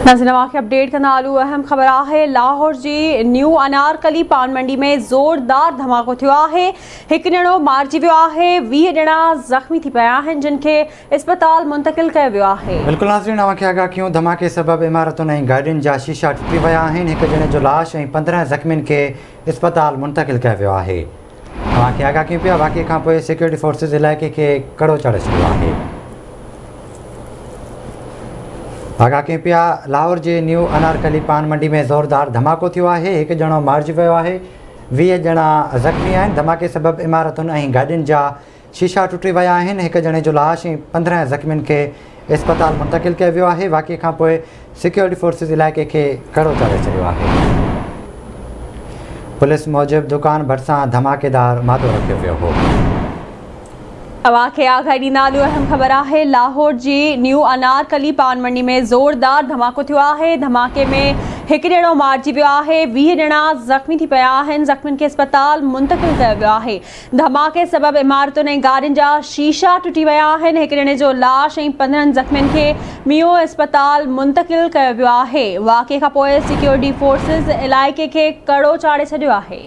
नाज़रीन वाक़िआ अपडेट कंदा हलूं। अहम ख़बर आहे लाहौर जी न्यू अनारकली पान मंडी में ज़ोरदार धमाको थियो आहे। हिकु ॼणो मारिजी वियो आहे, 20 ॼणा ज़ख़्मी थी पिया आहिनि जिन खे इस्पताल मुंतक़िल कयो वियो आहे। बिल्कुलु नाज़रीन, तव्हांखे आगाह कयूं धमाके सबबि इमारतुनि ऐं गाॾियुनि जा शीशा टुटी विया आहिनि। हिकु ॼणे जो लाश ऐं 15 ज़ख़्मियुनि खे इस्पताल मुंतक़िल कयो वियो आहे। तव्हांखे आगाह कयूं पिया वाक़िए खां पोइ सिक्योरिटी फोर्सिस इलाइक़े खे कड़ो चाढ़े छॾियो आहे। आगाह कयूं पिया लाहौर जे न्यू अनारकली पान मंडी में ज़ोरदार धमाको थियो आहे। हिकु ॼणो मारिजी वियो आहे, 20 ॼणा ज़ख़्मी आहिनि। धमाके सबबि इमारतुनि ऐं गाॾियुनि जा शीशा टुटी विया आहिनि। हिकु ॼणे जो लाश ऐं 15 ज़ख़्मियुनि खे इस्पताल मुंतक़िल कयो वियो आहे। वाक़िए खां पोइ सिक्योरिटी फोर्सिस इलाइक़े खे कड़ो चाढ़े छॾियो आहे। पुलिस मूजिबि दुकान भरिसां धमाकेदार मादो रखियो वियो हो। वाक़िए आगाह ॾींदा हलूं। अहम ख़बर आहे लाहौर जी न्यू अनारकली पान मंडी में ज़ोरदार धमाको थियो आहे। धमाके में हिकु ॼणो मारिजी वियो आहे, 20 ॼणा ज़ख़्मी थी पिया आहिनि। ज़ख़्मियुनि खे इस्पताल मुंतक़िल कयो वियो आहे। धमाके सबबि इमारतुनि ऐं गाॾियुनि जा शीशा टुटी विया आहिनि। हिकु ॼणे जो लाश ऐं 15 ज़ख़्मियुनि खे मियो इस्पताल मुंतक़िल कयो वियो आहे। वाक़िए खां पोइ सिक्योरिटी फोर्सिस इलाइक़े खे कड़ो चाढ़े छॾियो आहे।